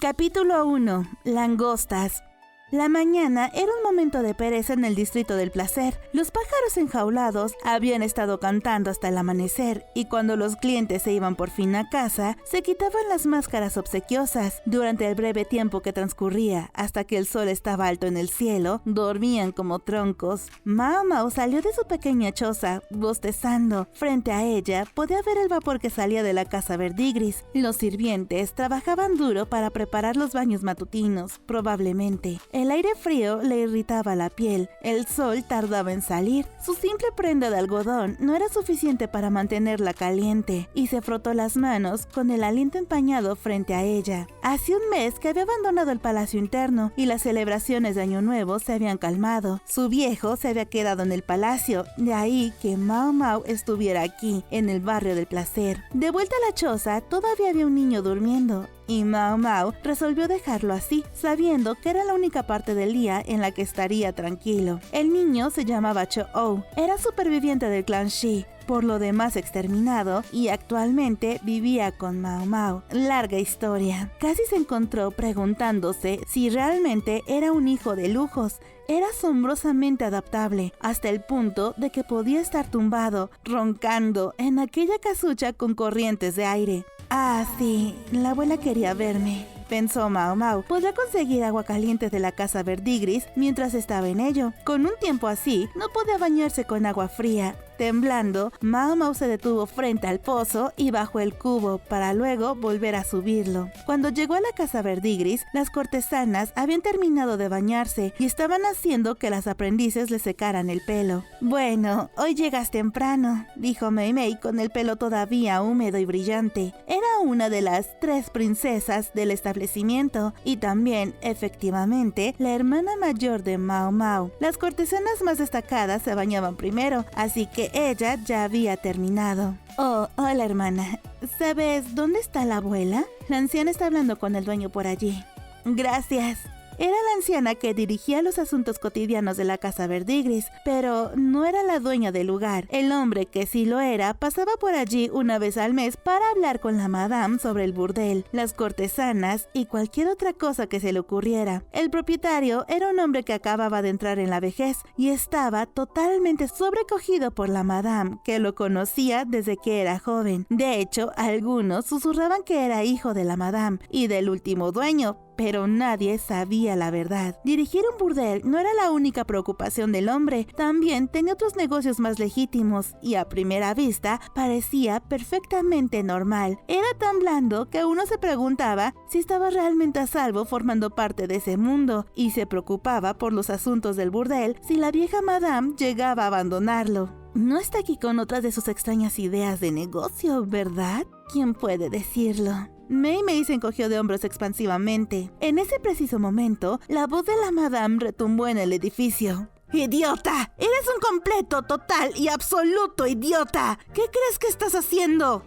Capítulo 1. Langostas. La mañana era un momento de pereza en el distrito del placer. Los pájaros enjaulados habían estado cantando hasta el amanecer y cuando los clientes se iban por fin a casa, se quitaban las máscaras obsequiosas. Durante el breve tiempo que transcurría hasta que el sol estaba alto en el cielo, dormían como troncos. Mao Mao salió de su pequeña choza, bostezando. Frente a ella podía ver el vapor que salía de la casa verdigris. Los sirvientes trabajaban duro para preparar los baños matutinos, probablemente. El aire frío le irritaba la piel, el sol tardaba en salir. Su simple prenda de algodón no era suficiente para mantenerla caliente, y se frotó las manos con el aliento empañado frente a ella. Hacía un mes que había abandonado el palacio interno, y las celebraciones de Año Nuevo se habían calmado. Su viejo se había quedado en el palacio, de ahí que Mao Mao estuviera aquí, en el barrio del placer. De vuelta a la choza, todavía había un niño durmiendo, y Mao Mao resolvió dejarlo así, sabiendo que era la única parte del día en la que estaría tranquilo. El niño se llamaba Cho-Oh, era superviviente del clan Shi, por lo demás exterminado, y actualmente vivía con Mao Mao. Larga historia. Casi se encontró preguntándose si realmente era un hijo de lujos. Era asombrosamente adaptable, hasta el punto de que podía estar tumbado, roncando, en aquella casucha con corrientes de aire. Ah, sí, la abuela quería verme, pensó Mao Mao. Podría conseguir agua caliente de la casa verdigris mientras estaba en ello. Con un tiempo así, no podía bañarse con agua fría. Temblando, Mao Mao se detuvo frente al pozo y bajó el cubo para luego volver a subirlo. Cuando llegó a la casa verdigris, las cortesanas habían terminado de bañarse y estaban haciendo que las aprendices le secaran el pelo. Bueno, hoy llegas temprano, dijo Mei Mei con el pelo todavía húmedo y brillante. Era una de las 3 princesas del establecimiento y también, efectivamente, la hermana mayor de Mao Mao. Las cortesanas más destacadas se bañaban primero, así que ella ya había terminado. Oh, hola hermana. ¿Sabes dónde está la abuela? La anciana está hablando con el dueño por allí. Gracias. Era la anciana que dirigía los asuntos cotidianos de la casa verdigris, pero no era la dueña del lugar. El hombre, que sí lo era, pasaba por allí una vez al mes para hablar con la madame sobre el burdel, las cortesanas y cualquier otra cosa que se le ocurriera. El propietario era un hombre que acababa de entrar en la vejez y estaba totalmente sobrecogido por la madame, que lo conocía desde que era joven. De hecho, algunos susurraban que era hijo de la madame y del último dueño, pero nadie sabía la verdad. Dirigir un burdel no era la única preocupación del hombre, también tenía otros negocios más legítimos y a primera vista parecía perfectamente normal. Era tan blando que uno se preguntaba si estaba realmente a salvo formando parte de ese mundo y se preocupaba por los asuntos del burdel si la vieja madame llegaba a abandonarlo. No está aquí con otras de sus extrañas ideas de negocio, ¿verdad? ¿Quién puede decirlo? Mei Mei se encogió de hombros expansivamente. En ese preciso momento, la voz de la madame retumbó en el edificio. ¡Idiota! ¡Eres un completo, total y absoluto idiota! ¿Qué crees que estás haciendo?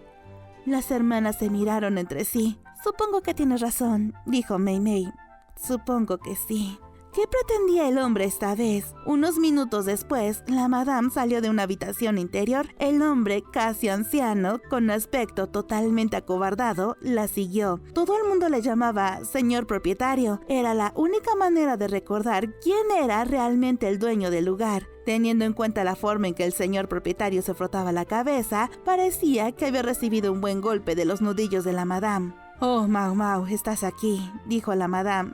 Las hermanas se miraron entre sí. Supongo que tienes razón, dijo Mei Mei. Supongo que sí. ¿Qué pretendía el hombre esta vez? Unos minutos después, la madame salió de una habitación interior. El hombre, casi anciano, con aspecto totalmente acobardado, la siguió. Todo el mundo le llamaba señor propietario. Era la única manera de recordar quién era realmente el dueño del lugar. Teniendo en cuenta la forma en que el señor propietario se frotaba la cabeza, parecía que había recibido un buen golpe de los nudillos de la madame. «Oh, Mao Mao, estás aquí», dijo la madame.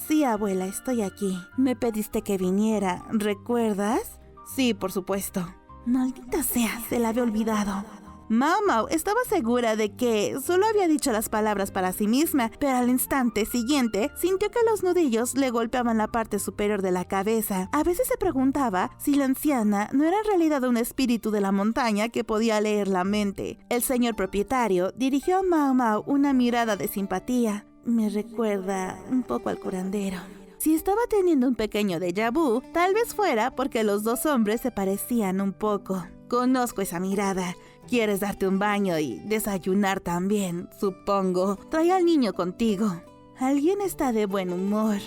«Sí, abuela, estoy aquí. Me pediste que viniera, ¿recuerdas?» «Sí, por supuesto». «Maldita sea, se la había olvidado». Mao Mao estaba segura de que solo había dicho las palabras para sí misma, pero al instante siguiente sintió que los nudillos le golpeaban la parte superior de la cabeza. A veces se preguntaba si la anciana no era en realidad un espíritu de la montaña que podía leer la mente. El señor propietario dirigió a Mao Mao una mirada de simpatía. Me recuerda un poco al curandero. Si estaba teniendo un pequeño déjà vu, tal vez fuera porque los dos hombres se parecían un poco. Conozco esa mirada. Quieres darte un baño y desayunar también, supongo. Trae al niño contigo. Alguien está de buen humor.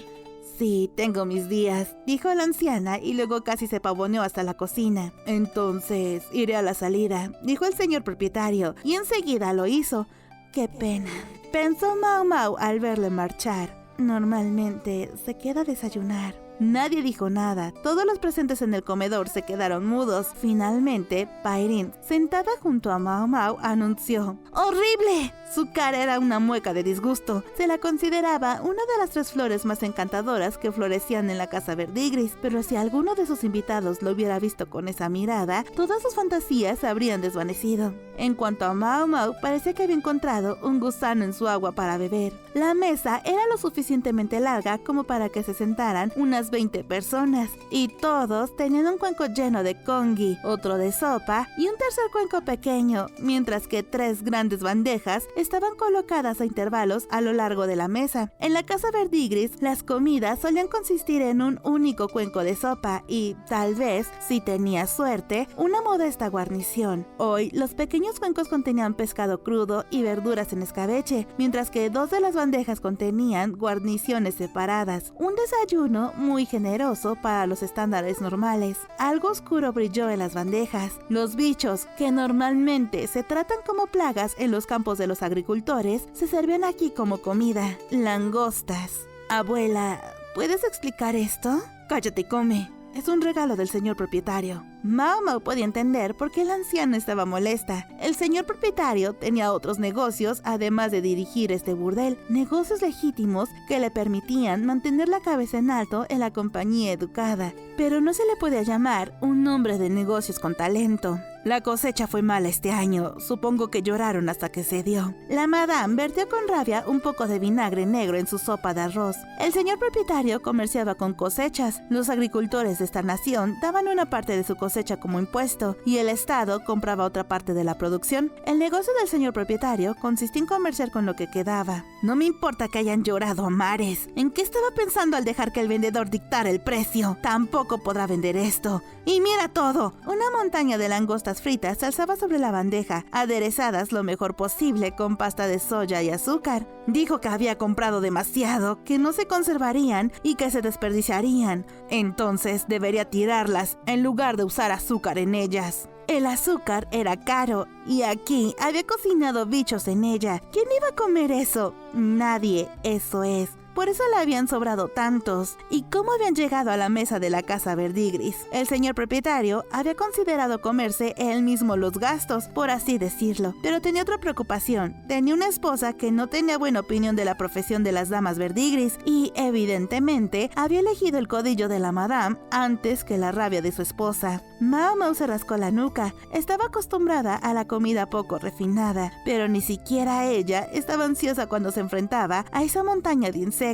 Sí, tengo mis días, dijo la anciana y luego casi se pavoneó hasta la cocina. Entonces, iré a la salida, dijo el señor propietario, y enseguida lo hizo. qué pena, pensó Mao Mao al verle marchar. Normalmente se queda a desayunar. Nadie dijo nada. Todos los presentes en el comedor se quedaron mudos. Finalmente, Pairín, sentada junto a Mao Mao, anunció: ¡horrible! Su cara era una mueca de disgusto. Se la consideraba una de las 3 flores más encantadoras que florecían en la casa Verdigris, pero si alguno de sus invitados lo hubiera visto con esa mirada, todas sus fantasías se habrían desvanecido. En cuanto a Mao Mao, parecía que había encontrado un gusano en su agua para beber. La mesa era lo suficientemente larga como para que se sentaran unas 20 personas, y todos tenían un cuenco lleno de congee, otro de sopa y un tercer cuenco pequeño, mientras que 3 grandes bandejas estaban colocadas a intervalos a lo largo de la mesa. En la casa Verdigris, las comidas solían consistir en un único cuenco de sopa y, tal vez, si tenía suerte, una modesta guarnición. Hoy, los pequeños cuencos contenían pescado crudo y verduras en escabeche, mientras que 2 de las bandejas contenían guarniciones separadas. Un desayuno muy generoso para los estándares normales. Algo oscuro brilló en las bandejas. Los bichos, que normalmente se tratan como plagas en los campos de los agricultores, se servían aquí como comida. Langostas. Abuela, ¿puedes explicar esto? Cállate y come. Es un regalo del señor propietario. Mao Mao podía entender por qué la anciana estaba molesta. El señor propietario tenía otros negocios además de dirigir este burdel, negocios legítimos que le permitían mantener la cabeza en alto en la compañía educada, pero no se le podía llamar un hombre de negocios con talento. La cosecha fue mala este año, supongo que lloraron hasta que se dio. La madame vertió con rabia un poco de vinagre negro en su sopa de arroz. El señor propietario comerciaba con cosechas. Los agricultores de esta nación daban una parte de su cosecha como impuesto y el Estado compraba otra parte de la producción. El negocio del señor propietario consistía en comerciar con lo que quedaba. No me importa que hayan llorado a mares. ¿En qué estaba pensando al dejar que el vendedor dictara el precio? Tampoco podrá vender esto. Y mira todo. Una montaña de langostas fritas se alzaba sobre la bandeja, aderezadas lo mejor posible con pasta de soya y azúcar. Dijo que había comprado demasiado, que no se conservarían y que se desperdiciarían. Entonces debería tirarlas en lugar de usar azúcar en ellas. El azúcar era caro y aquí había cocinado bichos en ella. ¿Quién iba a comer eso? Nadie, eso es. Por eso le habían sobrado tantos. ¿Y cómo habían llegado a la mesa de la casa Verdigris? El señor propietario había considerado comerse él mismo los gastos, por así decirlo. Pero tenía otra preocupación. Tenía una esposa que no tenía buena opinión de la profesión de las damas Verdigris y, evidentemente, había elegido el codillo de la madame antes que la rabia de su esposa. Mao Mao se rascó la nuca. Estaba acostumbrada a la comida poco refinada, pero ni siquiera ella estaba ansiosa cuando se enfrentaba a esa montaña de insectos.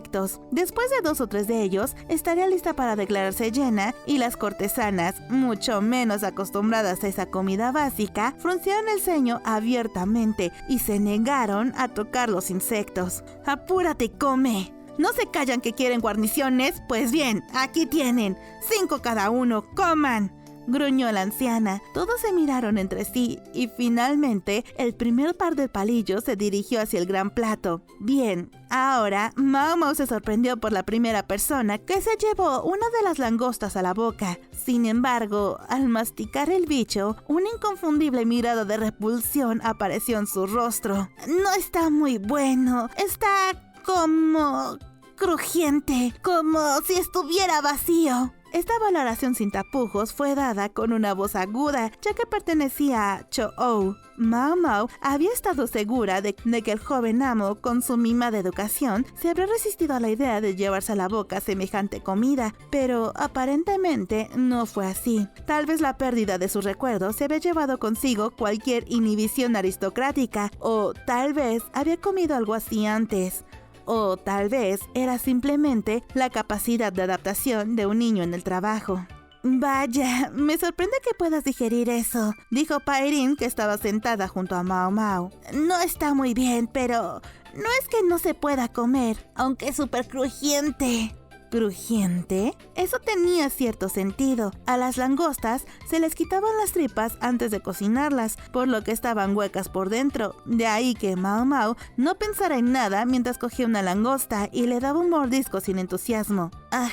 Después de 2 o 3 de ellos, estaría lista para declararse llena y las cortesanas, mucho menos acostumbradas a esa comida básica, fruncieron el ceño abiertamente y se negaron a tocar los insectos. ¡Apúrate y come! ¿No se callan que quieren guarniciones? Pues bien, aquí tienen. 5 cada uno, ¡coman!, gruñó la anciana. Todos se miraron entre sí y finalmente el primer par de palillos se dirigió hacia el gran plato. Bien, ahora Mao Mao se sorprendió por la primera persona que se llevó una de las langostas a la boca. Sin embargo, al masticar el bicho, una inconfundible mirada de repulsión apareció en su rostro. No está muy bueno, está como crujiente, como si estuviera vacío. Esta valoración sin tapujos fue dada con una voz aguda, ya que pertenecía a Cho-Oh. Mao Mao había estado segura de que el joven amo, con su mimada educación, se habría resistido a la idea de llevarse a la boca semejante comida, pero aparentemente no fue así. Tal vez la pérdida de sus recuerdos se había llevado consigo cualquier inhibición aristocrática, o tal vez había comido algo así antes. O tal vez era simplemente la capacidad de adaptación de un niño en el trabajo. Vaya, me sorprende que puedas digerir eso, dijo Pairín, que estaba sentada junto a Mao Mao. No está muy bien, pero no es que no se pueda comer, aunque es súper crujiente. ¿Crujiente? Eso tenía cierto sentido. A las langostas se les quitaban las tripas antes de cocinarlas, por lo que estaban huecas por dentro. De ahí que Mao Mao no pensara en nada mientras cogía una langosta y le daba un mordisco sin entusiasmo. ¡Ah!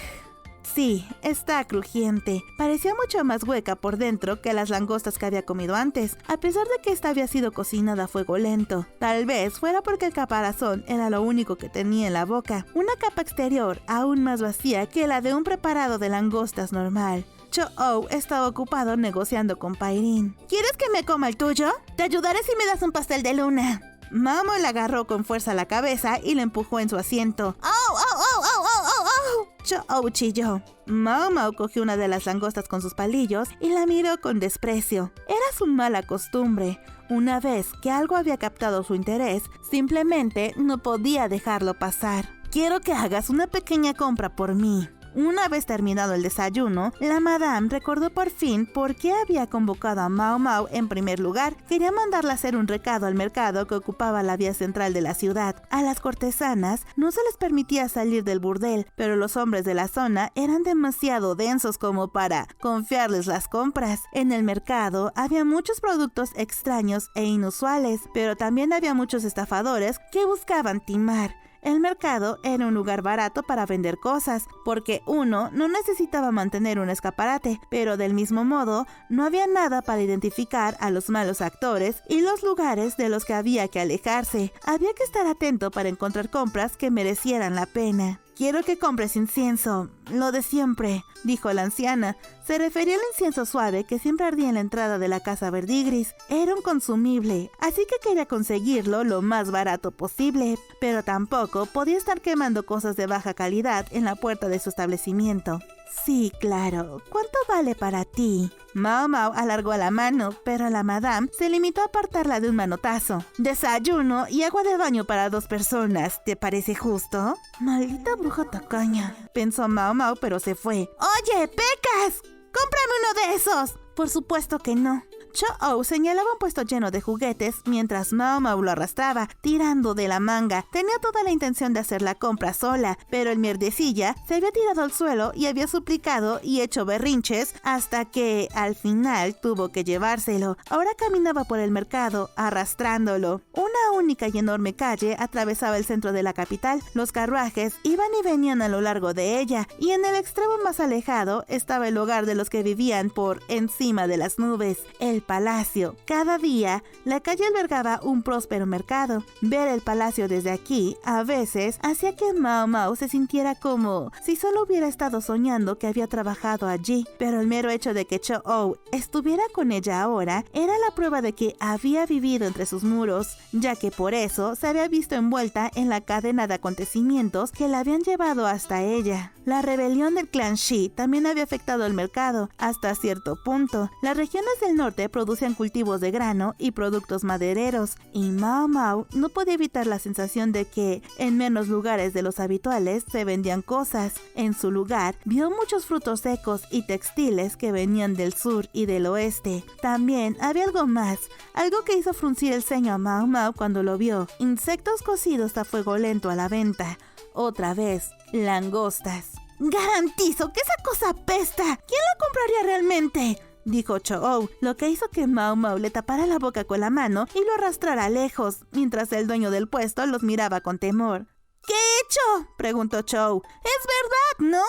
Sí, está crujiente. Parecía mucho más hueca por dentro que las langostas que había comido antes, a pesar de que esta había sido cocinada a fuego lento. Tal vez fuera porque el caparazón era lo único que tenía en la boca, una capa exterior aún más vacía que la de un preparado de langostas normal. Cho-Oh estaba ocupado negociando con Pairin. ¿Quieres que me coma el tuyo? Te ayudaré si me das un pastel de luna. Mao Mao le agarró con fuerza la cabeza y le empujó en su asiento. ¡Oh, oh, oh, oh, oh, oh, oh! Cho-Oh chilló. Mao Mao cogió una de las langostas con sus palillos y la miró con desprecio. Era su mala costumbre. Una vez que algo había captado su interés, simplemente no podía dejarlo pasar. Quiero que hagas una pequeña compra por mí. Una vez terminado el desayuno, la madame recordó por fin por qué había convocado a Mao Mao en primer lugar. Quería mandarla a hacer un recado al mercado que ocupaba la vía central de la ciudad. A las cortesanas no se les permitía salir del burdel, pero los hombres de la zona eran demasiado densos como para confiarles las compras. En el mercado había muchos productos extraños e inusuales, pero también había muchos estafadores que buscaban timar. El mercado era un lugar barato para vender cosas, porque uno no necesitaba mantener un escaparate, pero del mismo modo no había nada para identificar a los malos actores y los lugares de los que había que alejarse. Había que estar atento para encontrar compras que merecieran la pena. Quiero que compres incienso, lo de siempre, dijo la anciana. Se refería al incienso suave que siempre ardía en la entrada de la casa Verdigris. Era un consumible, así que quería conseguirlo lo más barato posible, pero tampoco podía estar quemando cosas de baja calidad en la puerta de su establecimiento. Sí, claro. ¿Cuánto vale para ti? Mao Mao alargó la mano, pero la madame se limitó a apartarla de un manotazo. Desayuno y agua de baño para 2 personas. ¿Te parece justo? Maldita bruja tacaña, pensó Mao Mao, pero se fue. ¡Oye, Pecas! ¡Cómprame uno de esos! Por supuesto que no. Cho-Oh señalaba un puesto lleno de juguetes mientras Mao Mao lo arrastraba, tirando de la manga. Tenía toda la intención de hacer la compra sola, pero el mierdecilla se había tirado al suelo y había suplicado y hecho berrinches hasta que, al final, tuvo que llevárselo. Ahora caminaba por el mercado, arrastrándolo. Una única y enorme calle atravesaba el centro de la capital. Los carruajes iban y venían a lo largo de ella, y en el extremo más alejado estaba el hogar de los que vivían por encima de las nubes, el palacio. Cada día, la calle albergaba un próspero mercado. Ver el palacio desde aquí, a veces, hacía que Mao Mao se sintiera como si solo hubiera estado soñando que había trabajado allí. Pero el mero hecho de que Cho-Oh estuviera con ella ahora era la prueba de que había vivido entre sus muros, ya que por eso se había visto envuelta en la cadena de acontecimientos que la habían llevado hasta ella. La rebelión del clan Shi también había afectado al mercado hasta cierto punto. Las regiones del norte producían cultivos de grano y productos madereros, y Mao Mao no podía evitar la sensación de que en menos lugares de los habituales se vendían cosas. En su lugar, vio muchos frutos secos y textiles que venían del sur y del oeste. También había algo más, algo que hizo fruncir el ceño a Mao Mao cuando lo vio: insectos cocidos a fuego lento a la venta. Otra vez, langostas. ¡Garantizo que esa cosa apesta! ¿Quién la compraría realmente?, dijo Cho-Oh, lo que hizo que Mao Mao le tapara la boca con la mano y lo arrastrara lejos, mientras el dueño del puesto los miraba con temor. ¿Qué he hecho?, preguntó Cho-Oh. «Es verdad, ¿no?»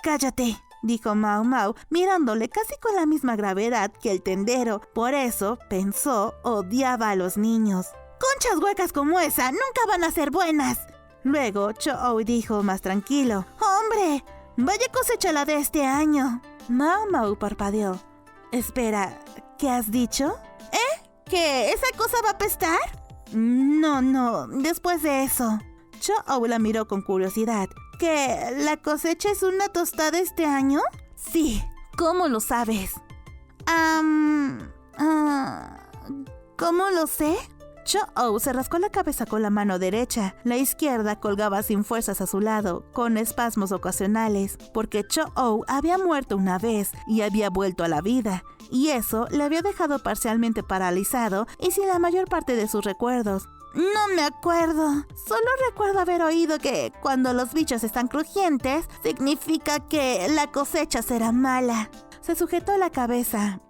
«Cállate», dijo Mao Mao, mirándole casi con la misma gravedad que el tendero. Por eso, pensó, odiaba a los niños. «Conchas huecas como esa nunca van a ser buenas». Luego, Cho-Oh dijo más tranquilo: «Hombre, vaya cosecha la de este año». Mao Mao parpadeó. «Espera, ¿qué has dicho?» ¿Que esa cosa va a apestar? No, después de eso». Cho-Oh la miró con curiosidad. ¿Que la cosecha es una tostada este año? Sí, ¿cómo lo sabes? ¿Cómo lo sé? Cho-Oh se rascó la cabeza con la mano derecha. La izquierda colgaba sin fuerzas a su lado, con espasmos ocasionales, porque Cho-Oh había muerto una vez y había vuelto a la vida, y eso le había dejado parcialmente paralizado y sin la mayor parte de sus recuerdos. No me acuerdo. Solo recuerdo haber oído que cuando los bichos están crujientes, significa que la cosecha será mala. Se sujetó la cabeza.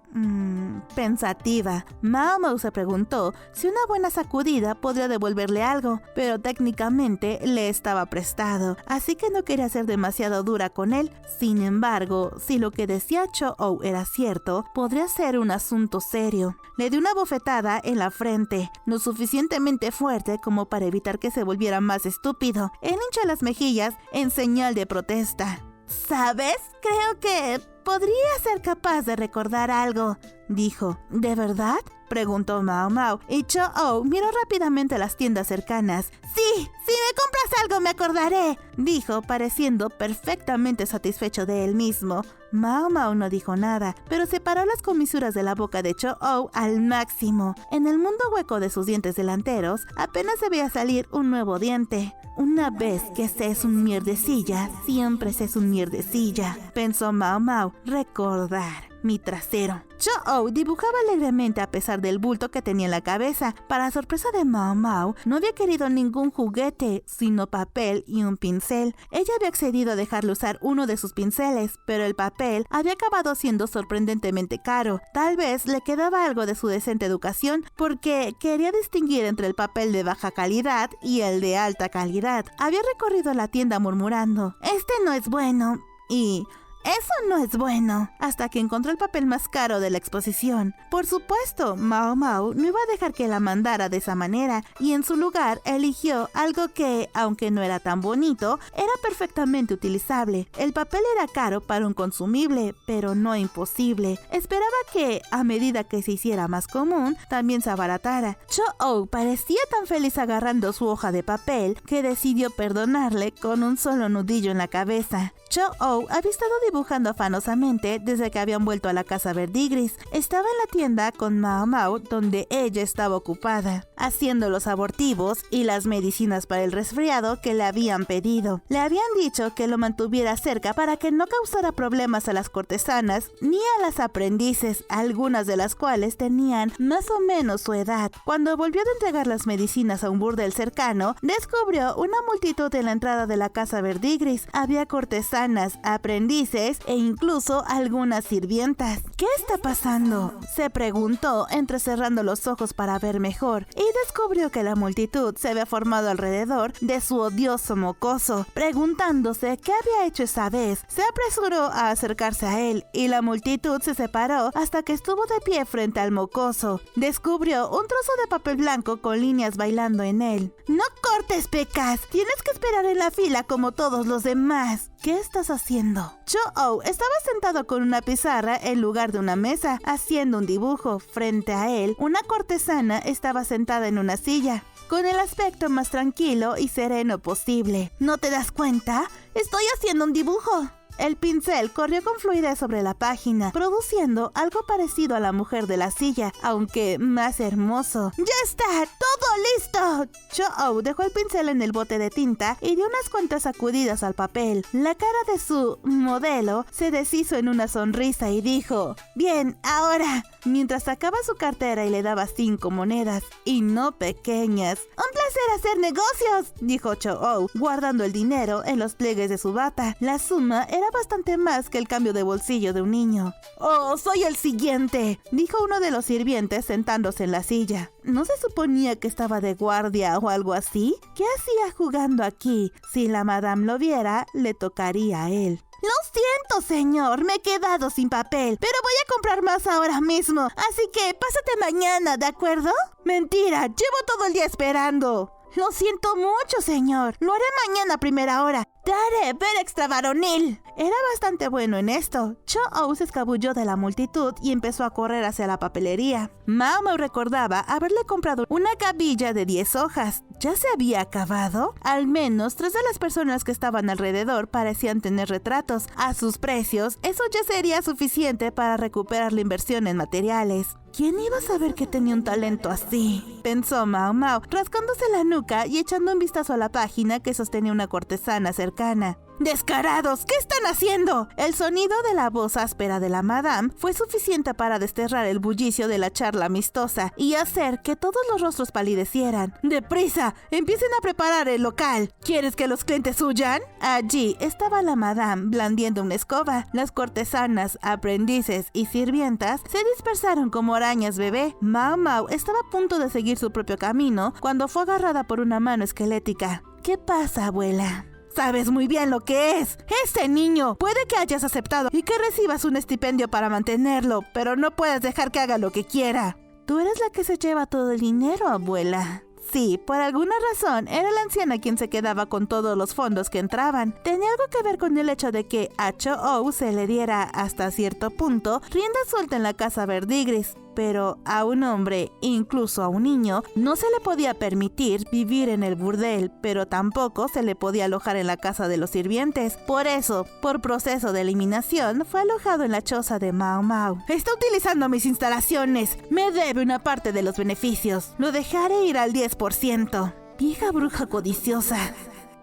Pensativa, Mao Mao se preguntó si una buena sacudida podría devolverle algo, pero técnicamente le estaba prestado, así que no quería ser demasiado dura con él. Sin embargo, si lo que decía Cho-Oh era cierto, podría ser un asunto serio. Le dio una bofetada en la frente, lo suficientemente fuerte como para evitar que se volviera más estúpido. Él hinchó las mejillas en señal de protesta. ¿Sabes? Creo que podría ser capaz de recordar algo, dijo. ¿De verdad?, preguntó Mao Mao, y Cho-Oh miró rápidamente a las tiendas cercanas. Sí, si me compras algo me acordaré, dijo, pareciendo perfectamente satisfecho de él mismo. Mao Mao no dijo nada, pero separó las comisuras de la boca de Cho-Oh al máximo. En el mundo hueco de sus dientes delanteros, apenas se veía salir un nuevo diente. Una vez que se es un mierdecilla, siempre se es un mierdecilla, pensó Mao Mao. Recordar mi trasero. Cho-Oh dibujaba alegremente a pesar del bulto que tenía en la cabeza. Para sorpresa de Mao Mao, no había querido ningún juguete, sino papel y un pincel. Ella había accedido a dejarle usar uno de sus pinceles, pero el papel había acabado siendo sorprendentemente caro. Tal vez le quedaba algo de su decente educación, porque quería distinguir entre el papel de baja calidad y el de alta calidad. Había recorrido la tienda murmurando: "Este no es bueno", y "eso no es bueno", hasta que encontró el papel más caro de la exposición. Por supuesto, Mao Mao no iba a dejar que la mandara de esa manera, y en su lugar eligió algo que, aunque no era tan bonito, era perfectamente utilizable. El papel era caro para un consumible, pero no imposible. Esperaba que, a medida que se hiciera más común, también se abaratara. Cho-Oh parecía tan feliz agarrando su hoja de papel que decidió perdonarle con un solo nudillo en la cabeza. Cho-Oh había estado dibujando afanosamente desde que habían vuelto a la casa verdigris. Estaba en la tienda con Mao Mao, donde ella estaba ocupada, haciendo los abortivos y las medicinas para el resfriado que le habían pedido. Le habían dicho que lo mantuviera cerca para que no causara problemas a las cortesanas ni a las aprendices, algunas de las cuales tenían más o menos su edad. Cuando volvió de entregar las medicinas a un burdel cercano, descubrió una multitud en la entrada de la casa verdigris. Había cortesanas, aprendices e incluso algunas sirvientas. ¿Qué está pasando?, se preguntó, entrecerrando los ojos para ver mejor, y descubrió que la multitud se había formado alrededor de su odioso mocoso. Preguntándose qué había hecho esa vez, se apresuró a acercarse a él, y la multitud se separó hasta que estuvo de pie frente al mocoso. Descubrió un trozo de papel blanco con líneas bailando en él. «No cortes, Pecas, tienes que esperar en la fila como todos los demás». ¿Qué estás haciendo? Cho-Oh estaba sentado con una pizarra en lugar de una mesa, haciendo un dibujo. Frente a él, una cortesana estaba sentada en una silla, con el aspecto más tranquilo y sereno posible. ¿No te das cuenta? Estoy haciendo un dibujo. El pincel corrió con fluidez sobre la página, produciendo algo parecido a la mujer de la silla, aunque más hermoso. ¡Ya está! ¡Todo listo! Cho-Oh dejó el pincel en el bote de tinta y dio unas cuantas sacudidas al papel. La cara de su modelo se deshizo en una sonrisa y dijo: «Bien, ahora», mientras sacaba su cartera y le daba 5 monedas, y no pequeñas. «Un placer hacer negocios», dijo Cho-Oh, guardando el dinero en los pliegues de su bata. La suma era bastante más que el cambio de bolsillo de un niño. «Oh, soy el siguiente», dijo uno de los sirvientes sentándose en la silla. ¿No se suponía que estaba de guardia o algo así? ¿Qué hacía jugando aquí? Si la madame lo viera, le tocaría a él. «Lo siento, señor, me he quedado sin papel, pero voy a comprar más ahora mismo, así que pásate mañana, ¿de acuerdo?» «Mentira, llevo todo el día esperando». «Lo siento mucho, señor, lo haré mañana a primera hora. Daré ver extra varonil». Era bastante bueno en esto. Cho-Oh se escabulló de la multitud y empezó a correr hacia la papelería. Mao Mao recordaba haberle comprado una gavilla de 10 hojas. ¿Ya se había acabado? Al menos 3 de las personas que estaban alrededor parecían tener retratos. A sus precios, eso ya sería suficiente para recuperar la inversión en materiales. ¿Quién iba a saber que tenía un talento así?, pensó Mao Mao, rascándose la nuca y echando un vistazo a la página que sostenía una cortesana cercana. ¡Descarados! ¿Qué están haciendo? El sonido de la voz áspera de la madame fue suficiente para desterrar el bullicio de la charla amistosa y hacer que todos los rostros palidecieran. ¡Deprisa! ¡Empiecen a preparar el local! ¿Quieres que los clientes huyan? Allí estaba la madame blandiendo una escoba. Las cortesanas, aprendices y sirvientas se dispersaron como arañas bebé. Mau Mau estaba a punto de seguir su propio camino cuando fue agarrada por una mano esquelética. ¿Qué pasa, abuela? Sabes muy bien lo que es. Ese niño puede que hayas aceptado y que recibas un estipendio para mantenerlo, pero no puedes dejar que haga lo que quiera. Tú eres la que se lleva todo el dinero, abuela. Sí, por alguna razón era la anciana quien se quedaba con todos los fondos que entraban. Tenía algo que ver con el hecho de que a Cho-Oh se le diera hasta cierto punto rienda suelta en la casa Verdigris. Pero a un hombre, incluso a un niño, no se le podía permitir vivir en el burdel, pero tampoco se le podía alojar en la casa de los sirvientes. Por eso, por proceso de eliminación, fue alojado en la choza de Mau Mau. Está utilizando mis instalaciones. Me debe una parte de los beneficios. Lo dejaré ir al 10%. Vieja bruja codiciosa.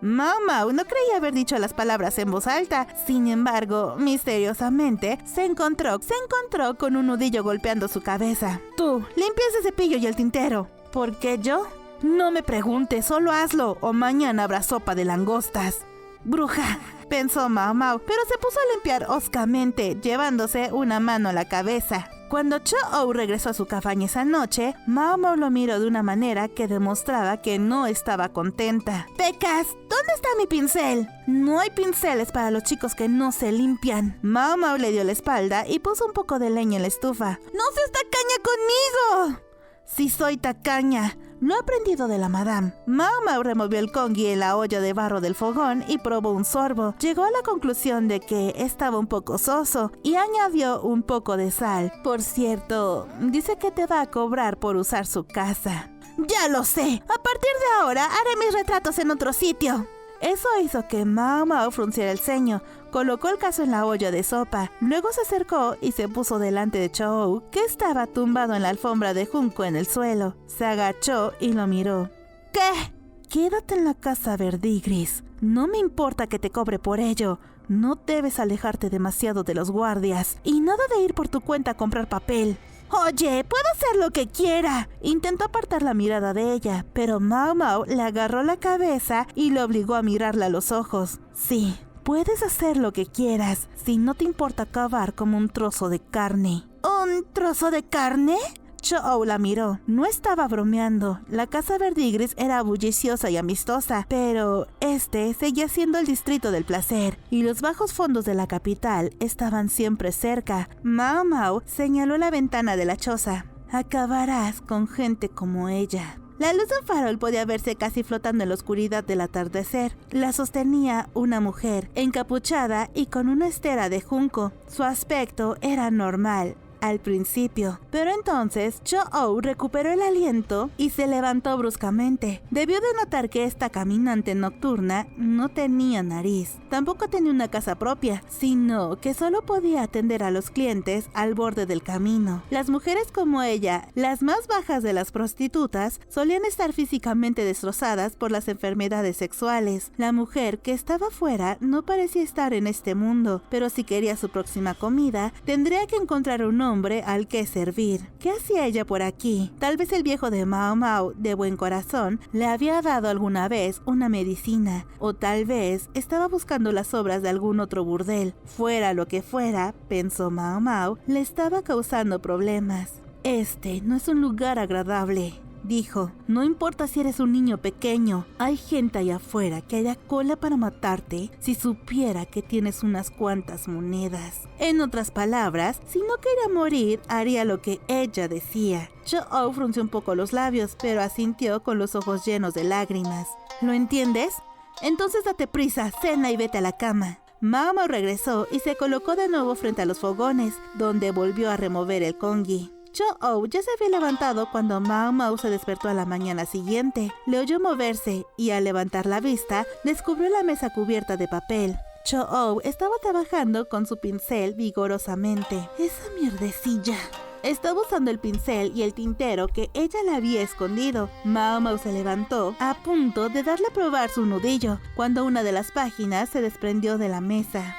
Mau Mau no creía haber dicho las palabras en voz alta. Sin embargo, misteriosamente, se encontró con un nudillo golpeando su cabeza. Tú, limpia ese cepillo y el tintero. ¿Por qué yo? No me preguntes, solo hazlo, o mañana habrá sopa de langostas. Bruja, pensó Mau Mau, pero se puso a limpiar hoscamente, llevándose una mano a la cabeza. Cuando Cho-Oh regresó a su cabaña esa noche, Mau Mau lo miró de una manera que demostraba que no estaba contenta. ¡Pecas! ¿Dónde está mi pincel? No hay pinceles para los chicos que no se limpian. Mau Mau le dio la espalda y puso un poco de leña en la estufa. ¡No seas tacaña conmigo! Sí soy tacaña. Lo he aprendido de la madame. Mau Mau removió el congui en la olla de barro del fogón y probó un sorbo. Llegó a la conclusión de que estaba un poco soso y añadió un poco de sal. Por cierto, dice que te va a cobrar por usar su casa. ¡Ya lo sé! A partir de ahora haré mis retratos en otro sitio. Eso hizo que Mau Mau frunciera el ceño. Colocó el caso en la olla de sopa. Luego se acercó y se puso delante de Cho-Oh, que estaba tumbado en la alfombra de junco en el suelo. Se agachó y lo miró. ¿Qué? Quédate en la casa Verdigris. No me importa que te cobre por ello. No debes alejarte demasiado de los guardias. Y nada de ir por tu cuenta a comprar papel. Oye, puedo hacer lo que quiera. Intentó apartar la mirada de ella, pero Mau Mau le agarró la cabeza y lo obligó a mirarla a los ojos. Sí, puedes hacer lo que quieras, si no te importa acabar como un trozo de carne. ¿Un trozo de carne? Cho-Oh la miró. No estaba bromeando. La casa Verdigris era bulliciosa y amistosa, pero este seguía siendo el distrito del placer, y los bajos fondos de la capital estaban siempre cerca. Mau Mau señaló la ventana de la choza. Acabarás con gente como ella. La luz de un farol podía verse casi flotando en la oscuridad del atardecer. La sostenía una mujer, encapuchada y con una estera de junco. Su aspecto era normal al principio, pero entonces Cho-Oh recuperó el aliento y se levantó bruscamente. Debió de notar que esta caminante nocturna no tenía nariz, tampoco tenía una casa propia, sino que solo podía atender a los clientes al borde del camino. Las mujeres como ella, las más bajas de las prostitutas, solían estar físicamente destrozadas por las enfermedades sexuales. La mujer que estaba fuera no parecía estar en este mundo, pero si quería su próxima comida, tendría que encontrar un hombre al que servir. ¿Qué hacía ella por aquí? Tal vez el viejo de Mau Mau, de buen corazón, le había dado alguna vez una medicina, o tal vez estaba buscando las obras de algún otro burdel. Fuera lo que fuera, pensó Mau Mau, le estaba causando problemas. Este no es un lugar agradable, dijo. No importa si eres un niño pequeño, hay gente allá afuera que haría cola para matarte si supiera que tienes unas cuantas monedas. En otras palabras, si no quería morir, haría lo que ella decía. Cho-Oh frunció un poco los labios, pero asintió con los ojos llenos de lágrimas. ¿Lo entiendes? Entonces date prisa, cena y vete a la cama. Mau Mau regresó y se colocó de nuevo frente a los fogones, donde volvió a remover el congui. Cho-Oh ya se había levantado cuando Mau Mau se despertó a la mañana siguiente. Le oyó moverse y al levantar la vista, descubrió la mesa cubierta de papel. Cho-Oh estaba trabajando con su pincel vigorosamente. Esa mierdecilla. Estaba usando el pincel y el tintero que ella le había escondido. Mao Mao se levantó, a punto de darle a probar su nudillo, cuando una de las páginas se desprendió de la mesa.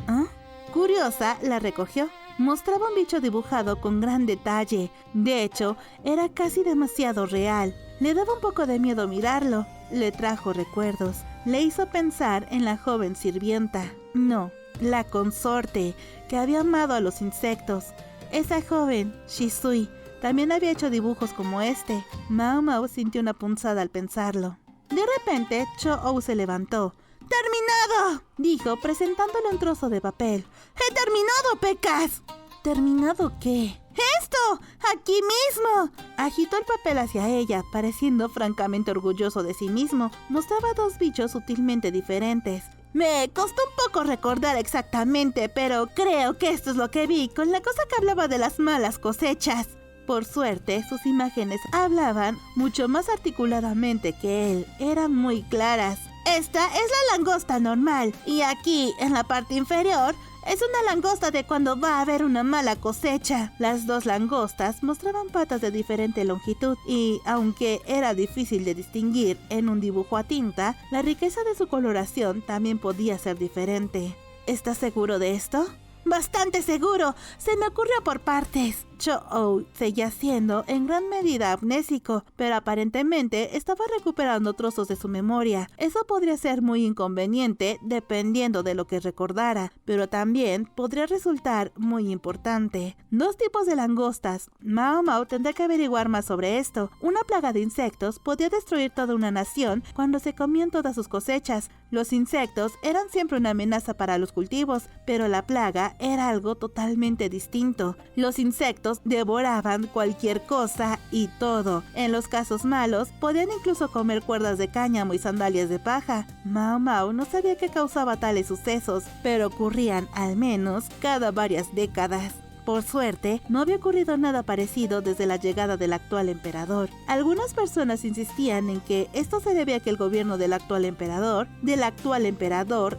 ¿Ah? Curiosa, la recogió. Mostraba un bicho dibujado con gran detalle. De hecho, era casi demasiado real. Le daba un poco de miedo mirarlo. Le trajo recuerdos. Le hizo pensar en la joven sirvienta. No, la consorte, que había amado a los insectos. Esa joven, Shisui, también había hecho dibujos como este. Mao Mao sintió una punzada al pensarlo. De repente, Cho-Oh se levantó. ¡Terminado!, dijo, presentándole un trozo de papel. ¡He terminado, Pecas! ¿Terminado qué? ¡Esto! ¡Aquí mismo! Agitó el papel hacia ella, pareciendo francamente orgulloso de sí mismo. Mostraba dos bichos sutilmente diferentes. Me costó un poco recordar exactamente, pero creo que esto es lo que vi con la cosa que hablaba de las malas cosechas. Por suerte, sus imágenes hablaban mucho más articuladamente que él. Eran muy claras. Esta es la langosta normal, y aquí, en la parte inferior, es una langosta de cuando va a haber una mala cosecha. Las dos langostas mostraban patas de diferente longitud y, aunque era difícil de distinguir en un dibujo a tinta, la riqueza de su coloración también podía ser diferente. ¿Estás seguro de esto? Bastante seguro. Se me ocurrió por partes. Cho-Oh seguía siendo en gran medida amnésico, pero aparentemente estaba recuperando trozos de su memoria. Eso podría ser muy inconveniente dependiendo de lo que recordara, pero también podría resultar muy importante. Dos tipos de langostas. Mao Mao tendrá que averiguar más sobre esto. Una plaga de insectos podía destruir toda una nación cuando se comían todas sus cosechas. Los insectos eran siempre una amenaza para los cultivos, pero la plaga era algo totalmente distinto. Los insectos devoraban cualquier cosa y todo. En los casos malos, podían incluso comer cuerdas de cáñamo y sandalias de paja. Mao Mao no sabía qué causaba tales sucesos, pero ocurrían al menos cada varias décadas. Por suerte, no había ocurrido nada parecido desde la llegada del actual emperador. Algunas personas insistían en que esto se debía a que el gobierno del actual emperador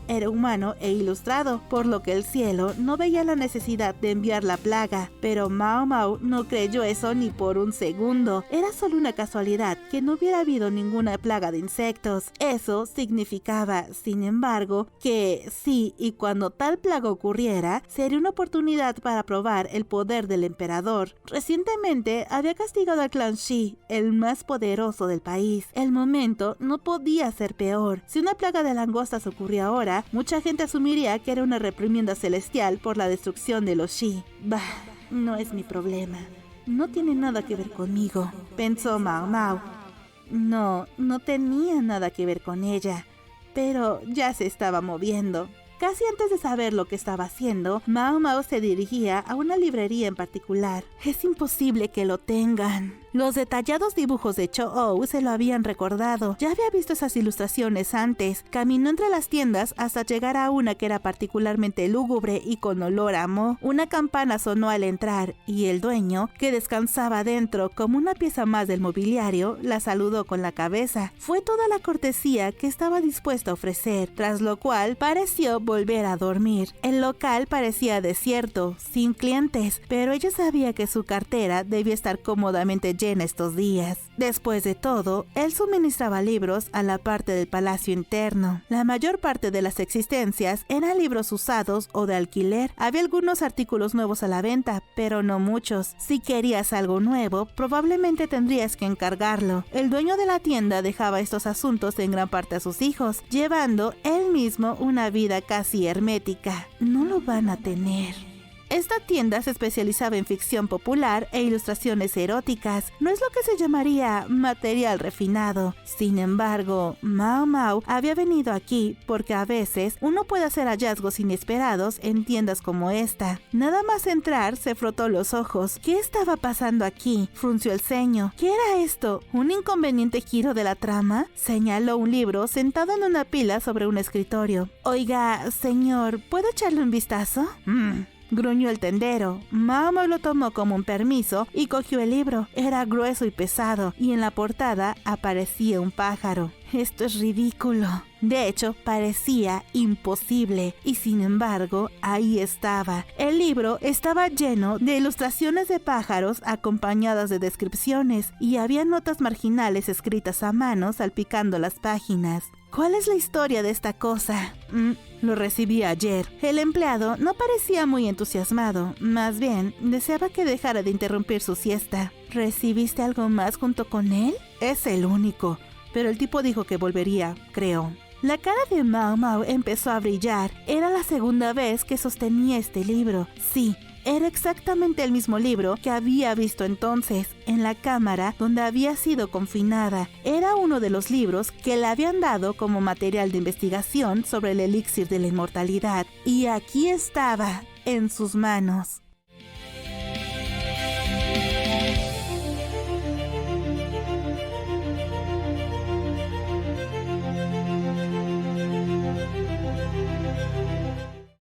era humano e ilustrado, por lo que el cielo no veía la necesidad de enviar la plaga. Pero Mao Mao no creyó eso ni por un segundo. Era solo una casualidad que no hubiera habido ninguna plaga de insectos. Eso significaba, sin embargo, que sí, y cuando tal plaga ocurriera, sería una oportunidad para probar el poder del emperador. Recientemente había castigado al clan Shi, el más poderoso del país. El momento no podía ser peor. Si una plaga de langostas ocurría ahora, mucha gente asumiría que era una reprimenda celestial por la destrucción de los Shi. Bah, no es mi problema. No tiene nada que ver conmigo, pensó Mao Mao. No tenía nada que ver con ella, pero ya se estaba moviendo. Casi antes de saber lo que estaba haciendo, Mao Mao se dirigía a una librería en particular. Es imposible que lo tengan. Los detallados dibujos de Cho-Oh se lo habían recordado. Ya había visto esas ilustraciones antes. Caminó entre las tiendas hasta llegar a una que era particularmente lúgubre y con olor a moho. Una campana sonó al entrar y el dueño, que descansaba dentro como una pieza más del mobiliario, la saludó con la cabeza. Fue toda la cortesía que estaba dispuesto a ofrecer, tras lo cual pareció volver a dormir. El local parecía desierto, sin clientes, pero ella sabía que su cartera debía estar cómodamente llena estos días. Después de todo, él suministraba libros a la parte del palacio interno. La mayor parte de las existencias eran libros usados o de alquiler. Había algunos artículos nuevos a la venta, pero no muchos. Si querías algo nuevo, probablemente tendrías que encargarlo. El dueño de la tienda dejaba estos asuntos en gran parte a sus hijos, llevando él mismo una vida casi hermética. No lo van a tener. Esta tienda se especializaba en ficción popular e ilustraciones eróticas. No es lo que se llamaría material refinado. Sin embargo, Mao Mao había venido aquí porque a veces uno puede hacer hallazgos inesperados en tiendas como esta. Nada más entrar, se frotó los ojos. ¿Qué estaba pasando aquí? Frunció el ceño. ¿Qué era esto? ¿Un inconveniente giro de la trama? Señaló un libro sentado en una pila sobre un escritorio. Oiga, señor, ¿puedo echarle un vistazo? gruñó el tendero. Mao Mao lo tomó como un permiso y cogió el libro. Era grueso y pesado, y en la portada aparecía un pájaro. Esto es ridículo. De hecho, parecía imposible, y sin embargo, ahí estaba. El libro estaba lleno de ilustraciones de pájaros acompañadas de descripciones, y había notas marginales escritas a mano salpicando las páginas. ¿Cuál es la historia de esta cosa? Lo recibí ayer. El empleado no parecía muy entusiasmado. Más bien, deseaba que dejara de interrumpir su siesta. ¿Recibiste algo más junto con él? Es el único. Pero el tipo dijo que volvería, creo. La cara de Mao Mao empezó a brillar. Era la segunda vez que sostenía este libro. Sí, era exactamente el mismo libro que había visto entonces en la cámara donde había sido confinada. Era uno de los libros que le habían dado como material de investigación sobre el elixir de la inmortalidad. Y aquí estaba, en sus manos.